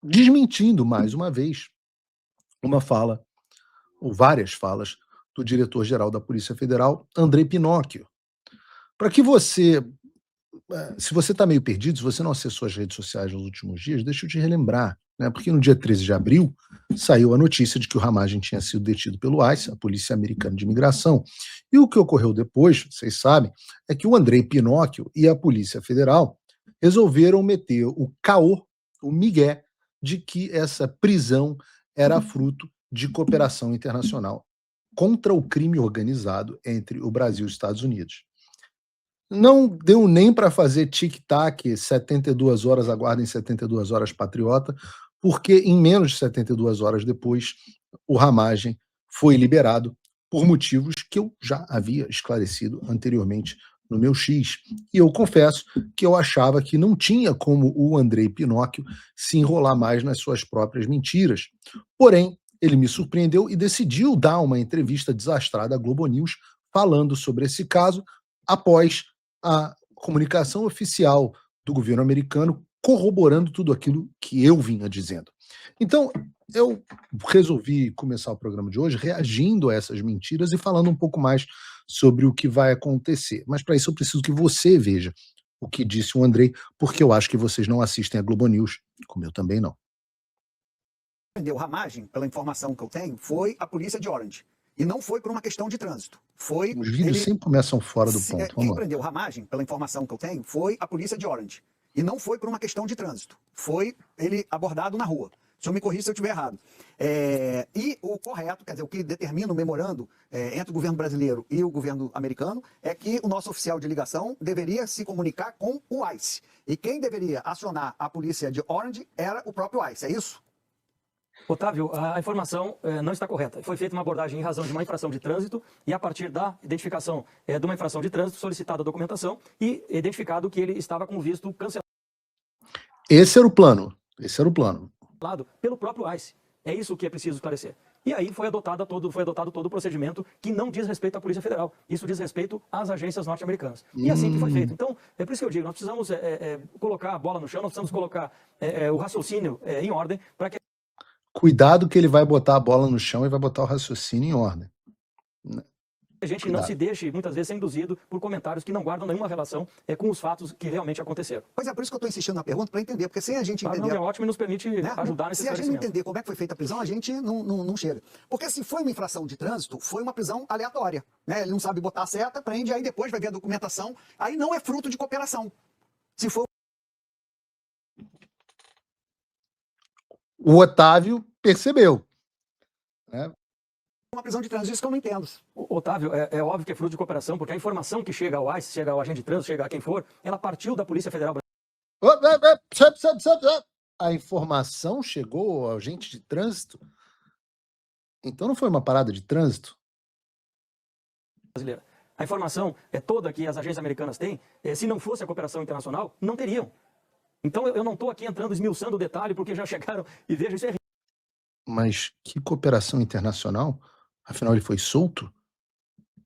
desmentindo mais uma vez uma fala, ou várias falas, do diretor-geral da Polícia Federal, Andrei Pinocchio. Para que você, se você está meio perdido, se você não acessou as redes sociais nos últimos dias, deixa eu te relembrar, né? Porque no dia 13 de abril saiu a notícia de que o Ramagem tinha sido detido pelo ICE, a Polícia Americana de Imigração. E o que ocorreu depois, vocês sabem, é que o Andrei Pinocchio e a Polícia Federal resolveram meter o caô, o migué, de que essa prisão era fruto de cooperação internacional contra o crime organizado entre o Brasil e os Estados Unidos. Não deu nem para fazer tic-tac, 72 horas, aguardem 72 horas patriota, porque em menos de 72 horas depois, o Ramagem foi liberado por motivos que eu já havia esclarecido anteriormente no meu X. E eu confesso que eu achava que não tinha como o Andrei Pinocchio se enrolar mais nas suas próprias mentiras. Porém, ele me surpreendeu e decidiu dar uma entrevista desastrada à Globo News falando sobre esse caso após a comunicação oficial do governo americano corroborando tudo aquilo que eu vinha dizendo. Então, eu resolvi começar o programa de hoje reagindo a essas mentiras e falando um pouco mais sobre o que vai acontecer. Mas para isso eu preciso que você veja o que disse o Andrei, porque eu acho que vocês não assistem a Globo News, como eu também não. Prendeu Ramagem, pela informação que eu tenho, foi a polícia de Orange. E não foi por uma questão de trânsito. Foi Os vídeos sempre começam fora do ponto. Quem prendeu Ramagem, pela informação que eu tenho, foi a polícia de Orange. E não foi por uma questão de trânsito. Foi ele abordado na rua. O senhor me corrija se eu estiver errado. E o correto, quer dizer, o que determina o memorando entre o governo brasileiro e o governo americano é que o nosso oficial de ligação deveria se comunicar com o ICE. E quem deveria acionar a polícia de Orange era o próprio ICE, é isso? Otávio, a informação não está correta. Foi feita uma abordagem em razão de uma infração de trânsito e a partir da identificação de uma infração de trânsito, solicitada a documentação e identificado que ele estava com o visto cancelado. Esse era o plano. Esse era o plano. Pelo próprio ICE. É isso que é preciso esclarecer. E aí foi adotado todo o procedimento que não diz respeito à Polícia Federal. Isso diz respeito às agências norte-americanas. E assim que foi feito. Então, é por isso que eu digo, nós precisamos colocar a bola no chão, nós precisamos colocar o raciocínio em ordem para que Cuidado que ele vai botar a bola no chão e vai botar o raciocínio em ordem. a gente não se deixe, muitas vezes, ser induzido por comentários que não guardam nenhuma relação com os fatos que realmente aconteceram. Pois é, por isso que eu estou insistindo na pergunta, para entender, porque sem a gente entender... É ótimo e nos permite ajudar nesse esclarecimento. Se a gente não entender como é que foi feita a prisão, a gente não chega. Porque se foi uma infração de trânsito, foi uma prisão aleatória. Né? Ele não sabe botar a seta, prende, aí depois vai ver a documentação, aí não é fruto de cooperação. Se for... O Otávio percebeu. Né? Uma prisão de trânsito, isso que eu não entendo. Otávio, é óbvio que é fruto de cooperação, porque a informação que chega ao ICE, chega ao agente de trânsito, chega a quem for, ela partiu da Polícia Federal. A informação chegou ao agente de trânsito? Então não foi uma parada de trânsito? Brasileira. A informação é toda que as agências americanas têm, se não fosse a cooperação internacional, não teriam. Então eu não estou aqui entrando, esmiuçando o detalhe, porque já chegaram e vejam, isso é... Mas que cooperação internacional? Afinal, ele foi solto?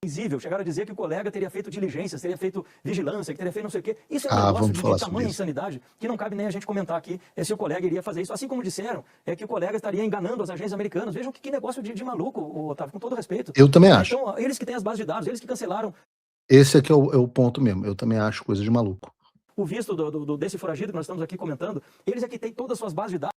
Visível. Chegaram a dizer que o colega teria feito diligências, teria feito vigilância, que teria feito não sei o quê. Isso é um negócio de tamanha insanidade que não cabe nem a gente comentar aqui se o colega iria fazer isso. Assim como disseram que o colega estaria enganando as agências americanas. Vejam que negócio de maluco, Otávio, com todo respeito. Eu também acho. Então, eles que têm as bases de dados, eles que cancelaram. Esse aqui é o ponto mesmo. Eu também acho coisa de maluco. O visto desse foragido que nós estamos aqui comentando, eles é que têm todas as suas bases de dados.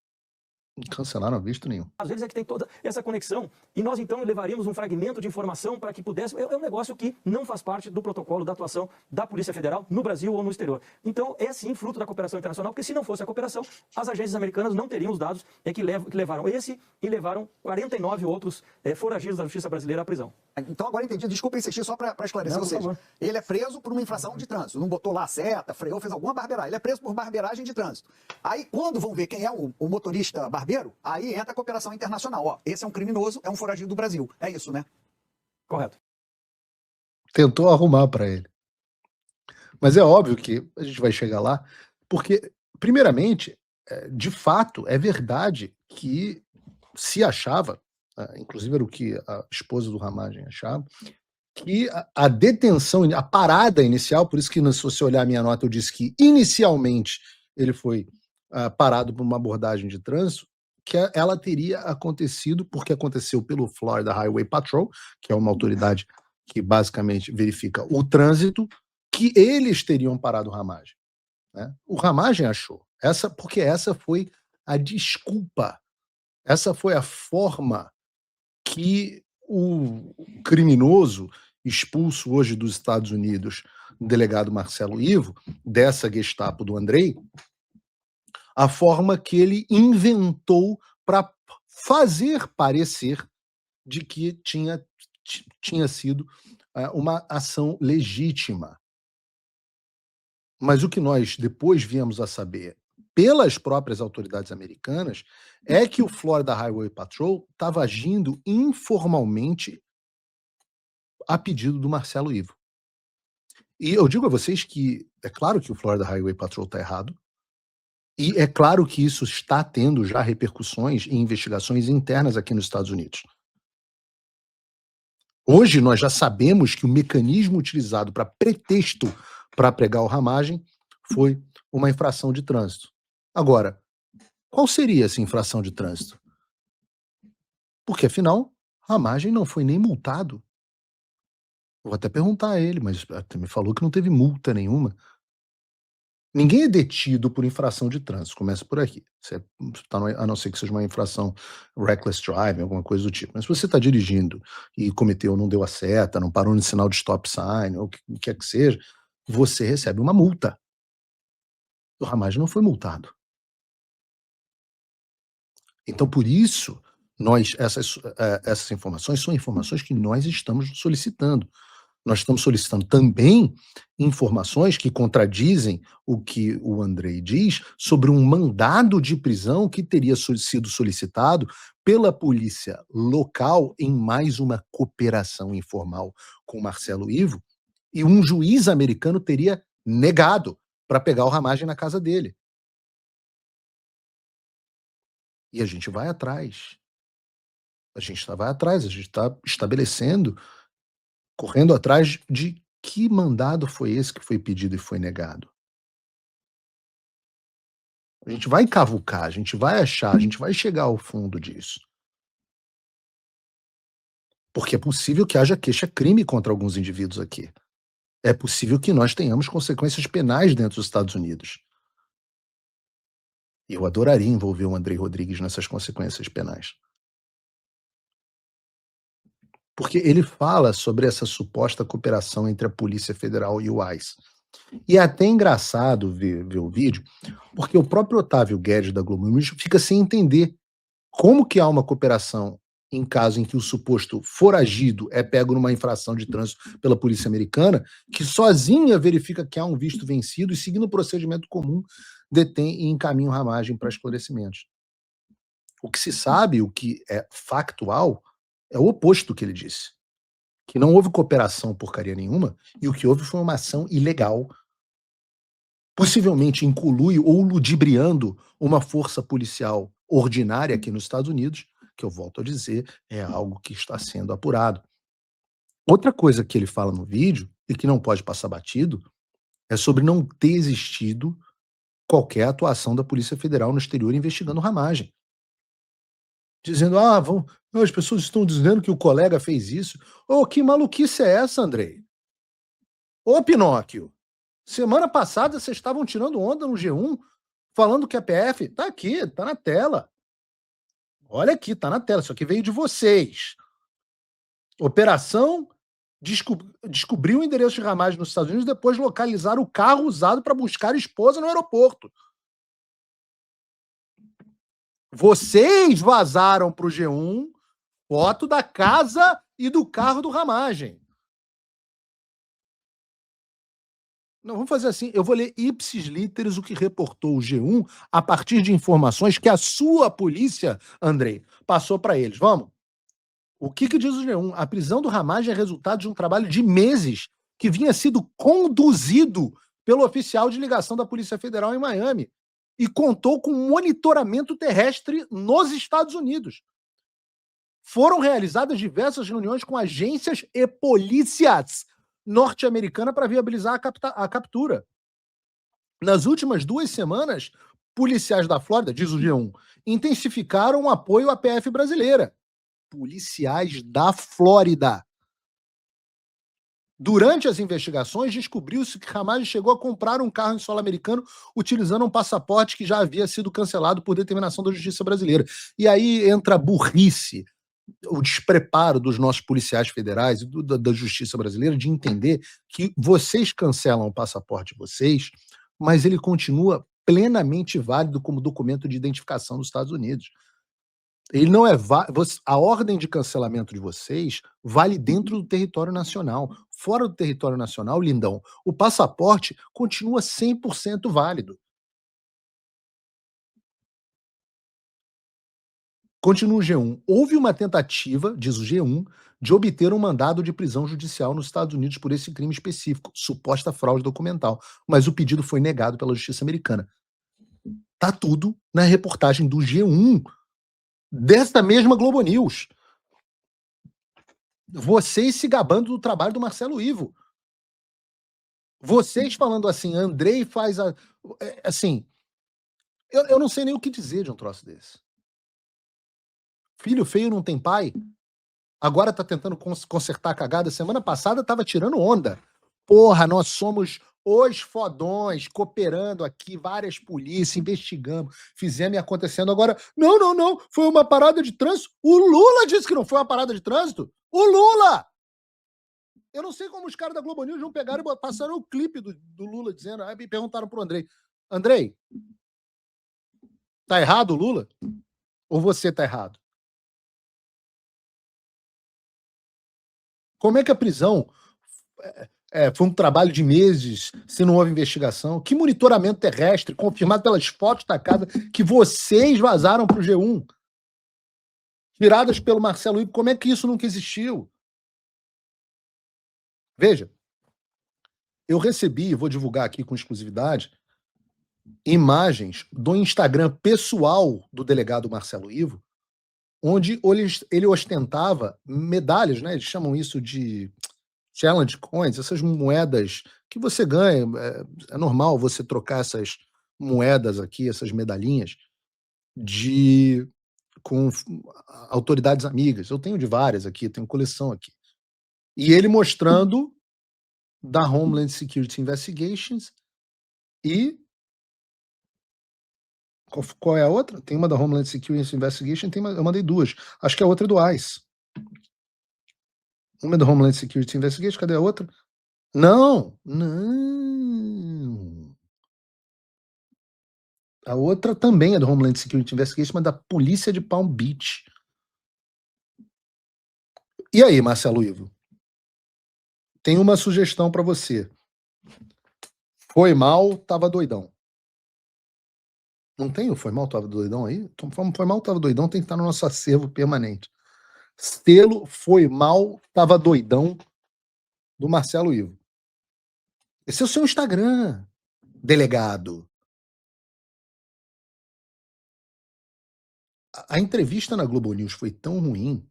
Cancelaram visto nenhum. Às vezes é que tem toda essa conexão e nós então levaríamos um fragmento de informação para que pudesse... É um negócio que não faz parte do protocolo da atuação da Polícia Federal no Brasil ou no exterior. Então é sim fruto da cooperação internacional, porque se não fosse a cooperação, as agências americanas não teriam os dados que levaram esse e levaram 49 outros foragidos da justiça brasileira à prisão. Então agora entendi, desculpa insistir só para esclarecer, ou seja, ele é preso por uma infração de trânsito, não botou lá a seta, freou, fez alguma barbeiragem, ele é preso por barbeiragem de trânsito. Aí quando vão ver quem é o motorista barbeiro, aí entra a cooperação internacional. Ó, esse é um criminoso, é um foragido do Brasil. É isso, né? Correto. Tentou arrumar para ele. Mas é óbvio que a gente vai chegar lá, porque, primeiramente, de fato, é verdade que se achava, inclusive era o que a esposa do Ramagem achava, que a detenção, a parada inicial, por isso que se você olhar a minha nota, eu disse que inicialmente ele foi parado por uma abordagem de trânsito, que ela teria acontecido porque aconteceu pelo Florida Highway Patrol, que é uma autoridade que basicamente verifica o trânsito, que eles teriam parado o Ramagem, né? O Ramagem achou, porque essa foi a desculpa, essa foi a forma que o criminoso expulso hoje dos Estados Unidos, o delegado Marcelo Ivo, dessa Gestapo do Andrei, a forma que ele inventou para fazer parecer de que tinha sido uma ação legítima. Mas o que nós depois viemos a saber pelas próprias autoridades americanas é que o Florida Highway Patrol estava agindo informalmente a pedido do Marcelo Ivo. E eu digo a vocês que é claro que o Florida Highway Patrol está errado, e é claro que isso está tendo já repercussões em investigações internas aqui nos Estados Unidos. Hoje nós já sabemos que o mecanismo utilizado para pretexto para pregar o Ramagem foi uma infração de trânsito. Agora, qual seria essa infração de trânsito? Porque, afinal, Ramagem não foi nem multado. Vou até perguntar a ele, mas me falou que não teve multa nenhuma. Ninguém é detido por infração de trânsito, começa por aqui. A não ser que seja uma infração reckless driving, alguma coisa do tipo. Mas se você está dirigindo e não deu a seta, não parou no sinal de stop sign, ou o que quer que seja, você recebe uma multa. O Ramagem não foi multado. Então, por isso, essas informações são informações que nós estamos solicitando. Nós estamos solicitando também informações que contradizem o que o Andrei diz sobre um mandado de prisão que teria sido solicitado pela polícia local em mais uma cooperação informal com Marcelo Ivo, e um juiz americano teria negado para pegar o Ramagem na casa dele. E a gente vai atrás. A gente está estabelecendo, correndo atrás de que mandado foi esse que foi pedido e foi negado. A gente vai cavucar, a gente vai achar, a gente vai chegar ao fundo disso. Porque é possível que haja queixa-crime contra alguns indivíduos aqui. É possível que nós tenhamos consequências penais dentro dos Estados Unidos. E eu adoraria envolver o Andrei Rodrigues nessas consequências penais. Porque ele fala sobre essa suposta cooperação entre a Polícia Federal e o ICE. E é até engraçado ver o vídeo, porque o próprio Otávio Guedes da Globo News fica sem entender como que há uma cooperação em caso em que o suposto foragido é pego numa infração de trânsito pela polícia americana, que sozinha verifica que há um visto vencido e, seguindo o procedimento comum, detém e encaminha o Ramagem para esclarecimentos. O que se sabe, o que é factual, é o oposto do que ele disse. Que não houve cooperação porcaria nenhuma, e o que houve foi uma ação ilegal, possivelmente incolúio ou ludibriando uma força policial ordinária aqui nos Estados Unidos, que eu volto a dizer, é algo que está sendo apurado. Outra coisa que ele fala no vídeo, e que não pode passar batido, é sobre não ter existido qualquer atuação da Polícia Federal no exterior investigando Ramagem. Dizendo, as pessoas estão dizendo que o colega fez isso. Que maluquice é essa, Andrei? Pinóquio, semana passada vocês estavam tirando onda no G1, falando que a PF tá aqui, tá na tela. Olha aqui, tá na tela, isso aqui veio de vocês. Operação descobriu o endereço de Ramagem nos Estados Unidos, depois localizaram o carro usado para buscar a esposa no aeroporto. Vocês vazaram para o G1 foto da casa e do carro do Ramagem. Não, vamos fazer assim, eu vou ler ipsis literis o que reportou o G1 a partir de informações que a sua polícia, Andrei, passou para eles. Vamos? O que diz o G1? A prisão do Ramagem é resultado de um trabalho de meses que vinha sido conduzido pelo oficial de ligação da Polícia Federal em Miami e contou com monitoramento terrestre nos Estados Unidos. Foram realizadas diversas reuniões com agências e polícias norte-americanas para viabilizar a captura. Nas últimas 2 semanas, policiais da Flórida, diz o G1, intensificaram o apoio à PF brasileira. Policiais da Flórida. Durante as investigações, descobriu-se que Hamas chegou a comprar um carro em solo americano utilizando um passaporte que já havia sido cancelado por determinação da justiça brasileira. E aí entra a burrice, o despreparo dos nossos policiais federais e da justiça brasileira de entender que vocês cancelam o passaporte de vocês, mas ele continua plenamente válido como documento de identificação dos Estados Unidos. Ele não é a ordem de cancelamento de vocês vale dentro do território nacional. Fora do território nacional, lindão, o passaporte continua 100% válido. Continua o G1. Houve uma tentativa, diz o G1, de obter um mandado de prisão judicial nos Estados Unidos por esse crime específico, suposta fraude documental, mas o pedido foi negado pela justiça americana. Tá tudo na reportagem do G1, desta mesma Globo News. Vocês se gabando do trabalho do Marcelo Ivo. Vocês falando assim, Andrei faz a... Assim, eu não sei nem o que dizer de um troço desse. Filho feio não tem pai. Agora tá tentando consertar a cagada. Semana passada tava tirando onda. Porra, nós somos os fodões, cooperando aqui, várias polícias, investigando, fizemos e acontecendo. Agora, não, foi uma parada de trânsito. O Lula disse que não foi uma parada de trânsito. O Lula! Eu não sei como os caras da Globo News vão pegar e passaram o clipe do Lula dizendo, aí me perguntaram pro Andrei, Andrei, tá errado o Lula? Ou você tá errado? Como é que a prisão foi um trabalho de meses, se não houve investigação? Que monitoramento terrestre, confirmado pelas fotos da casa que vocês vazaram pro G1, tiradas pelo Marcelo Ivo, como é que isso nunca existiu? Veja, eu recebi, vou divulgar aqui com exclusividade, imagens do Instagram pessoal do delegado Marcelo Ivo, onde ele ostentava medalhas, né? Eles chamam isso de challenge coins, essas moedas que você ganha. É normal você trocar essas moedas aqui, essas medalhinhas, com autoridades amigas. Eu tenho de várias aqui, tenho coleção aqui. E ele mostrando da Homeland Security Investigations e... Qual é a outra? Tem uma da Homeland Security Investigation, eu mandei duas. Acho que a outra é do ICE. Uma é do Homeland Security Investigation, cadê a outra? Não. A outra também é do Homeland Security Investigation, mas da polícia de Palm Beach. E aí, Marcelo Ivo? Tem uma sugestão para você. Foi mal, tava doidão. Não tem o Foi Mal, Tava Doidão aí? Então, Foi Mal, Tava Doidão tem que estar no nosso acervo permanente. Selo Foi Mal, Tava Doidão do Marcelo Ivo. Esse é o seu Instagram, delegado. A entrevista na Globo News foi tão ruim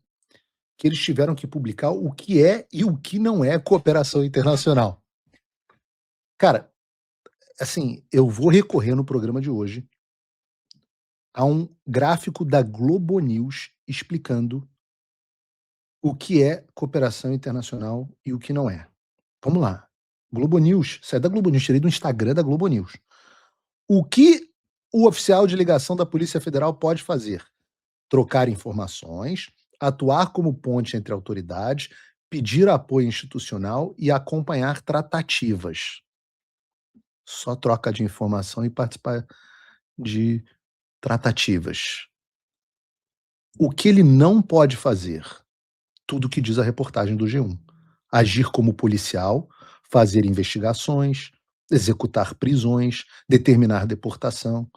que eles tiveram que publicar o que é e o que não é cooperação internacional. Cara, assim, eu vou recorrer no programa de hoje a um gráfico da Globo News explicando o que é cooperação internacional e o que não é. Vamos lá. Globo News, sai da Globo News, tirei do Instagram da Globo News. O que o oficial de ligação da Polícia Federal pode fazer? Trocar informações, atuar como ponte entre autoridades, pedir apoio institucional e acompanhar tratativas. Só troca de informação e participar de tratativas. O que ele não pode fazer? Tudo o que diz a reportagem do G1. Agir como policial, fazer investigações, executar prisões, determinar deportação.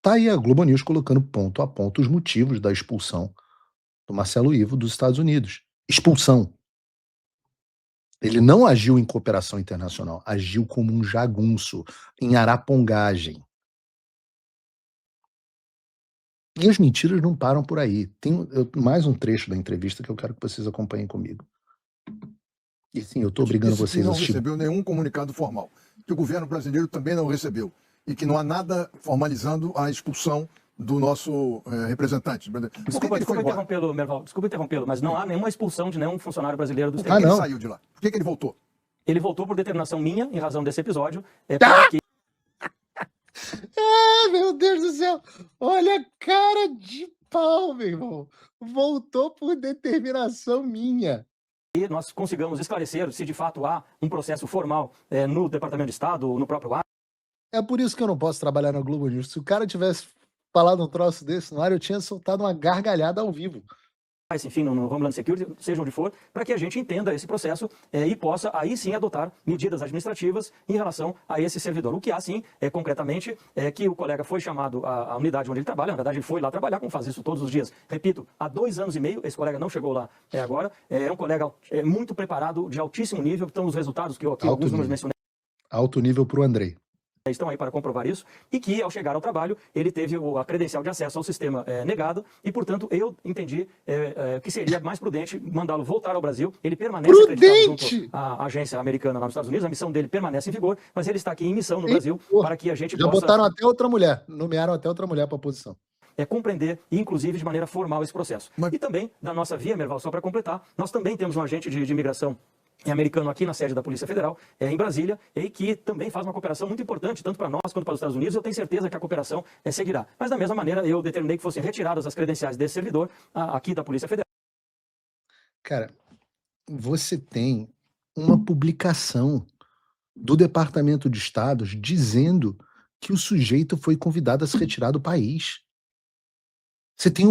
Tá aí a Globo News colocando ponto a ponto os motivos da expulsão do Marcelo Ivo dos Estados Unidos. Expulsão. Ele não agiu em cooperação internacional, agiu como um jagunço, em arapongagem. E as mentiras não param por aí. Tem mais um trecho da entrevista que eu quero que vocês acompanhem comigo. E sim, eu estou obrigando vocês a assistir. Não recebeu nenhum comunicado formal. que o governo brasileiro também não recebeu e que não há nada formalizando a expulsão do nosso representante. Por que Desculpa ele foi embora? interrompê-lo, Merval. Desculpa interrompê-lo, mas não há nenhuma expulsão de nenhum funcionário brasileiro do Por que exterior. ele não. saiu de lá? Por que ele voltou? Ele voltou por determinação minha, em razão desse episódio, para que Ah, meu Deus do céu! Olha a cara de pau, meu irmão. Voltou por determinação minha. nós consigamos esclarecer se de fato há um processo formal no Departamento de Estado ou no próprio ar. É por isso que eu não posso trabalhar na Globo News. Se o cara tivesse falado um troço desse no ar, eu tinha soltado uma gargalhada ao vivo. Enfim, no Homeland Security, seja onde for, para que a gente entenda esse processo e possa aí sim adotar medidas administrativas em relação a esse servidor. O que há sim, concretamente, é que o colega foi chamado à unidade onde ele trabalha, na verdade ele foi lá trabalhar, como faz isso todos os dias. Repito, há 2 anos e meio, esse colega não chegou lá agora, é um colega muito preparado, de altíssimo nível, então os resultados que eu aqui, alguns números mencionei, Alto nível pro Andrei. estão aí para comprovar isso, e que ao chegar ao trabalho ele teve a credencial de acesso ao sistema negado, e portanto eu entendi que seria mais prudente mandá-lo voltar ao Brasil. Ele permanece acreditado junto à agência americana lá nos Estados Unidos, a missão dele permanece em vigor, mas ele está aqui em missão no Brasil para que a gente Já possa botaram até outra mulher, nomearam até outra mulher para a posição. compreender, inclusive de maneira formal, esse processo. E também, da nossa via, Merval, só para completar, nós também temos um agente de imigração americano aqui na sede da Polícia Federal, em Brasília, e que também faz uma cooperação muito importante, tanto para nós quanto para os Estados Unidos. Eu tenho certeza que a cooperação seguirá. Mas, da mesma maneira, eu determinei que fossem retiradas as credenciais desse servidor aqui da Polícia Federal. Cara, você tem uma publicação do Departamento de Estado dizendo que o sujeito foi convidado a se retirar do país. Você tem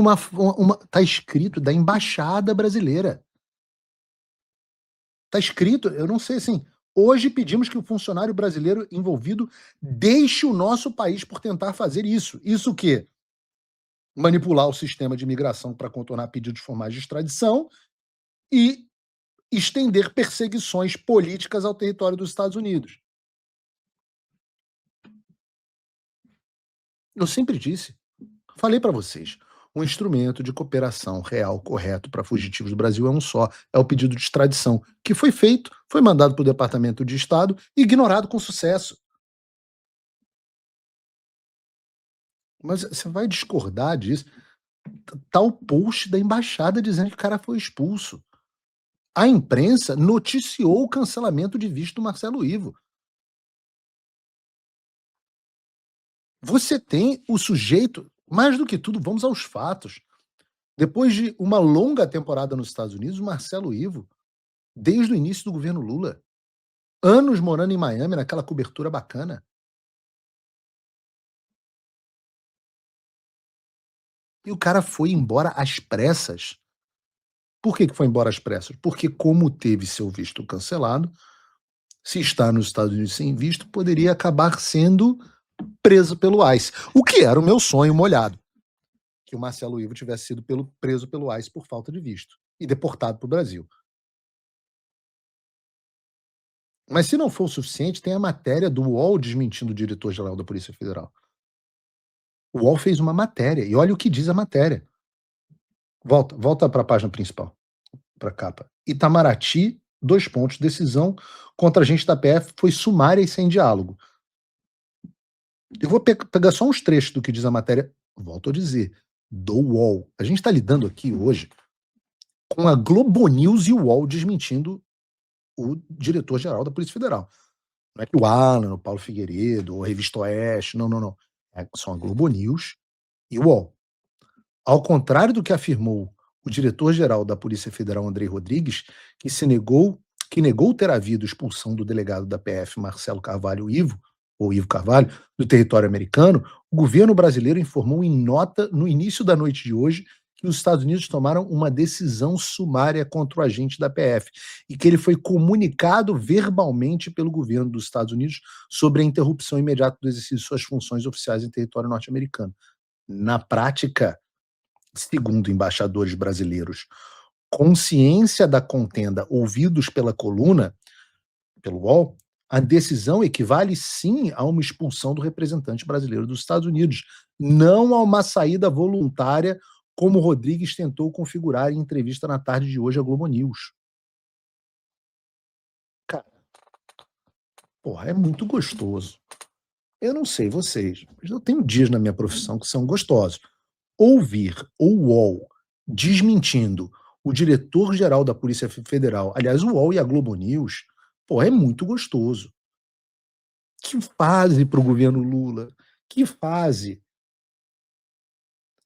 tá escrito da Embaixada Brasileira. Tá escrito, eu não sei assim, hoje pedimos que o funcionário brasileiro envolvido deixe o nosso país por tentar fazer isso. Isso o quê? Manipular o sistema de imigração para contornar pedidos formais de extradição e estender perseguições políticas ao território dos Estados Unidos. Eu sempre disse, falei para vocês, um instrumento de cooperação real, correto para fugitivos do Brasil é um só, é o pedido de extradição, que foi feito, foi mandado para o Departamento de Estado e ignorado com sucesso. Mas você vai discordar disso? Tá o post da embaixada dizendo que o cara foi expulso. A imprensa noticiou o cancelamento de visto do Marcelo Ivo. Você tem o sujeito, mais do que tudo, vamos aos fatos. Depois de uma longa temporada nos Estados Unidos, o Marcelo Ivo, desde o início do governo Lula, anos morando em Miami, naquela cobertura bacana. E o cara foi embora às pressas. Por que foi embora às pressas? Porque, como teve seu visto cancelado, se está nos Estados Unidos sem visto, poderia acabar sendo preso pelo ICE. O que era o meu sonho molhado. Que o Marcelo Ivo tivesse sido preso pelo ICE por falta de visto e deportado para o Brasil. Mas se não for o suficiente, tem a matéria do UOL desmentindo o diretor-geral da Polícia Federal. O UOL fez uma matéria, e olha o que diz a matéria. Volta para a página principal, para a capa. Itamaraty, 2 pontos, decisão contra agente da PF foi sumária e sem diálogo. Eu vou pegar só uns trechos do que diz a matéria, volto a dizer, do UOL. A gente está lidando aqui hoje com a Globo News e o UOL desmentindo o diretor-geral da Polícia Federal. Não é que o Alan, o Paulo Figueiredo, ou a Revista Oeste, não. São a Globo News e o UOL. Ao contrário do que afirmou o diretor-geral da Polícia Federal, Andrei Rodrigues, que negou ter havido expulsão do delegado da PF, Marcelo Carvalho Ivo Carvalho, do território americano, o governo brasileiro informou em nota no início da noite de hoje que os Estados Unidos tomaram uma decisão sumária contra o agente da PF e que ele foi comunicado verbalmente pelo governo dos Estados Unidos sobre a interrupção imediata do exercício de suas funções oficiais em território norte-americano. Na prática, segundo embaixadores brasileiros, consciência da contenda ouvidos pela coluna, pelo UOL, a decisão equivale sim a uma expulsão do representante brasileiro dos Estados Unidos, não a uma saída voluntária, como Rodrigues tentou configurar em entrevista na tarde de hoje à Globo News. Cara, Porra, é muito gostoso. Eu não sei vocês, mas eu tenho dias na minha profissão que são gostosos. Ouvir o UOL desmentindo o diretor-geral da Polícia Federal, aliás, o UOL e a Globo News, pô, é muito gostoso. Que fase para o governo Lula, que fase.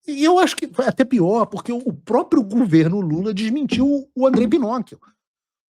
E eu acho que foi até pior, porque o próprio governo Lula desmentiu o André Pinóquio.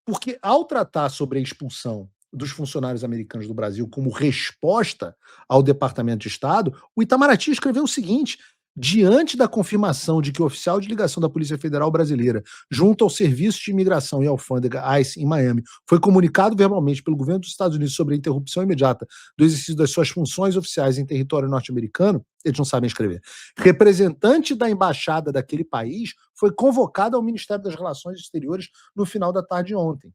Porque ao tratar sobre a expulsão dos funcionários americanos do Brasil como resposta ao Departamento de Estado, o Itamaraty escreveu o seguinte: diante da confirmação de que o oficial de ligação da Polícia Federal Brasileira, junto ao Serviço de Imigração e Alfândega ICE em Miami, foi comunicado verbalmente pelo governo dos Estados Unidos sobre a interrupção imediata do exercício das suas funções oficiais em território norte-americano, eles não sabem escrever, representante da embaixada daquele país foi convocado ao Ministério das Relações Exteriores no final da tarde de ontem.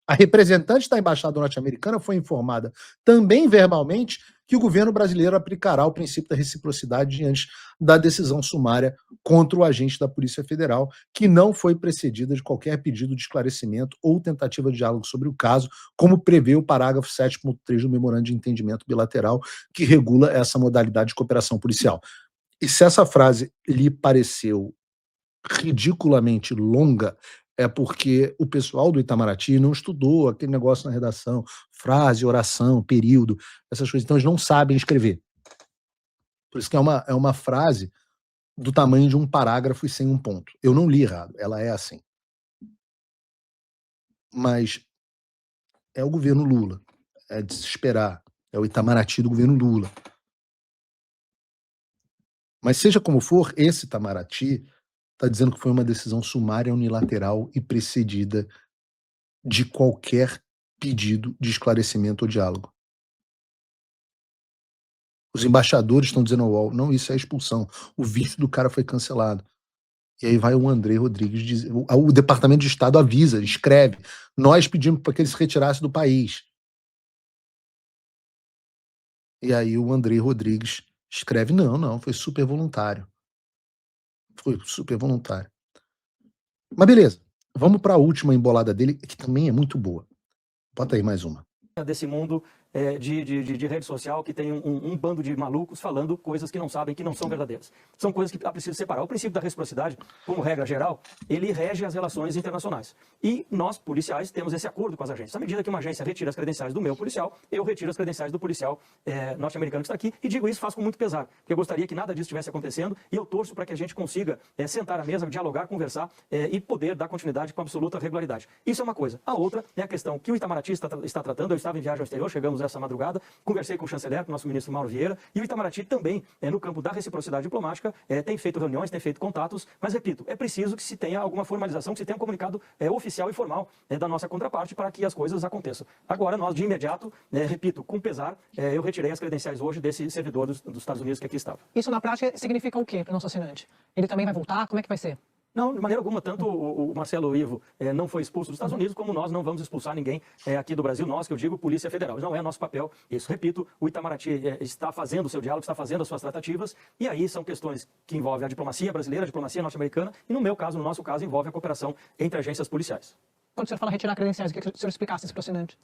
A representante da embaixada norte-americana foi informada também verbalmente que o governo brasileiro aplicará o princípio da reciprocidade diante da decisão sumária contra o agente da Polícia Federal, que não foi precedida de qualquer pedido de esclarecimento ou tentativa de diálogo sobre o caso, como prevê o parágrafo 7.3 do Memorando de Entendimento Bilateral, que regula essa modalidade de cooperação policial. E se essa frase lhe pareceu ridiculamente longa, é porque o pessoal do Itamaraty não estudou aquele negócio na redação, frase, oração, período, essas coisas. Então eles não sabem escrever. Por isso que é uma frase do tamanho de um parágrafo e sem um ponto. Eu não li errado, ela é assim. Mas é o governo Lula, é de se esperar, é o Itamaraty do governo Lula. Mas seja como for, esse Itamaraty está dizendo que foi uma decisão sumária, unilateral e precedida de qualquer pedido de esclarecimento ou diálogo. Os embaixadores estão dizendo ao UOL, não, isso é expulsão. O visto do cara foi cancelado. E aí vai o André Rodrigues dizer, o Departamento de Estado avisa, escreve, nós pedimos para que ele se retirasse do país. E aí o André Rodrigues escreve, não, foi super voluntário. Foi super voluntário. Mas beleza, vamos para a última embolada dele, que também é muito boa. Bota aí mais uma. Desse mundo de rede social que tem um bando de malucos falando coisas que não sabem, que não são verdadeiras. São coisas que preciso separar. O princípio da reciprocidade, como regra geral, ele rege as relações internacionais. E nós, policiais, temos esse acordo com as agências. À medida que uma agência retira as credenciais do meu policial, eu retiro as credenciais do policial norte-americano que está aqui. E digo isso, faço com muito pesar, porque eu gostaria que nada disso estivesse acontecendo e eu torço para que a gente consiga sentar à mesa, dialogar, conversar e poder dar continuidade com absoluta regularidade. Isso é uma coisa. A outra é a questão que o Itamaraty está tratando. Eu estava em viagem ao exterior, chegamos essa madrugada, conversei com o chanceler, com o nosso ministro Mauro Vieira, e o Itamaraty também, no campo da reciprocidade diplomática, tem feito reuniões, tem feito contatos, mas, repito, é preciso que se tenha alguma formalização, que se tenha um comunicado oficial e formal da nossa contraparte para que as coisas aconteçam. Agora, nós, de imediato, repito, com pesar, eu retirei as credenciais hoje desse servidor dos Estados Unidos que aqui estava. Isso, na prática, significa o quê para o nosso assinante? Ele também vai voltar? Como é que vai ser? Não, de maneira alguma, tanto o Marcelo Ivo não foi expulso dos Estados Unidos, como nós não vamos expulsar ninguém aqui do Brasil, nós, que eu digo, Polícia Federal. Não é nosso papel isso. Repito, o Itamaraty está fazendo o seu diálogo, está fazendo as suas tratativas, e aí são questões que envolvem a diplomacia brasileira, a diplomacia norte-americana, e no meu caso, no nosso caso, envolve a cooperação entre agências policiais. Quando o senhor fala retirar credenciais, eu queria que o senhor explicasse isso para o assinante.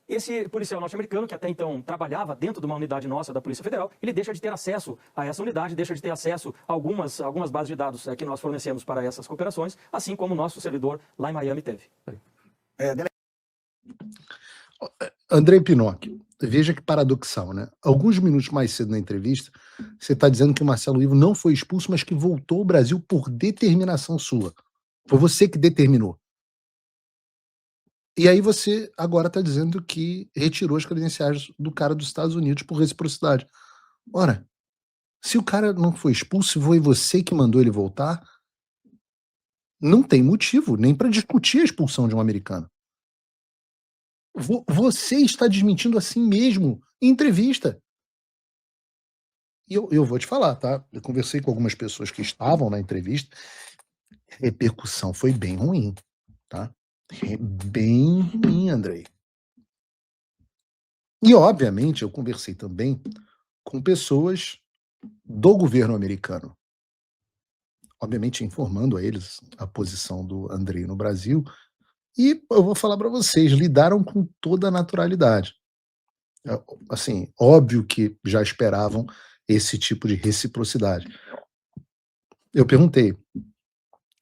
Esse policial norte-americano, que até então trabalhava dentro de uma unidade nossa da Polícia Federal, ele deixa de ter acesso a essa unidade, deixa de ter acesso a algumas bases de dados que nós fornecemos para essas cooperações, assim como o nosso servidor lá em Miami teve. André Pinóquio, veja que paradoxal, né? Alguns minutos mais cedo na entrevista, você está dizendo que o Marcelo Ivo não foi expulso, mas que voltou ao Brasil por determinação sua. Foi você que determinou. E aí você agora está dizendo que retirou as credenciais do cara dos Estados Unidos por reciprocidade. Ora, se o cara não foi expulso e foi você que mandou ele voltar, não tem motivo nem para discutir a expulsão de um americano. Você está desmentindo assim mesmo em entrevista. E eu vou te falar, tá? Eu conversei com algumas pessoas que estavam na entrevista. A repercussão foi bem ruim, tá? Bem ruim, Andrei. E, obviamente, eu conversei também com pessoas do governo americano. Obviamente, informando a eles a posição do Andrei no Brasil. E eu vou falar para vocês, lidaram com toda a naturalidade. assim, óbvio que já esperavam esse tipo de reciprocidade. Eu perguntei: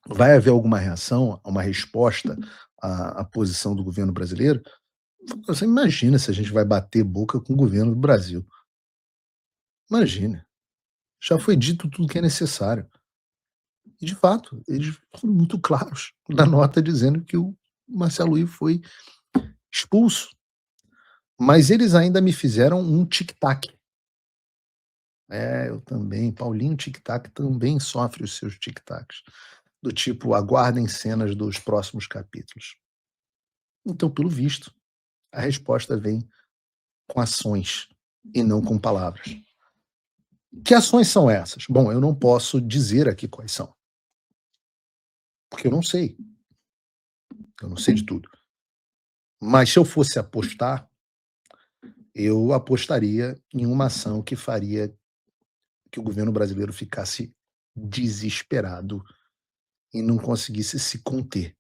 vai haver alguma reação, uma resposta à posição do governo brasileiro? Você imagina se a gente vai bater boca com o governo do Brasil. Imagina. Já foi dito tudo que é necessário. E, de fato, eles foram muito claros na nota dizendo que o Marcelo Ivo foi expulso. Mas eles ainda me fizeram um tic-tac. É, eu também. Paulinho Tic-Tac também sofre os seus tic-tacs. Do tipo, aguardem cenas dos próximos capítulos. Então, pelo visto, a resposta vem com ações e não com palavras. Que ações são essas? Bom, eu não posso dizer aqui quais são. Porque eu não sei. Eu não sei de tudo. Mas se eu fosse apostar, eu apostaria em uma ação que faria que o governo brasileiro ficasse desesperado e não conseguisse se conter.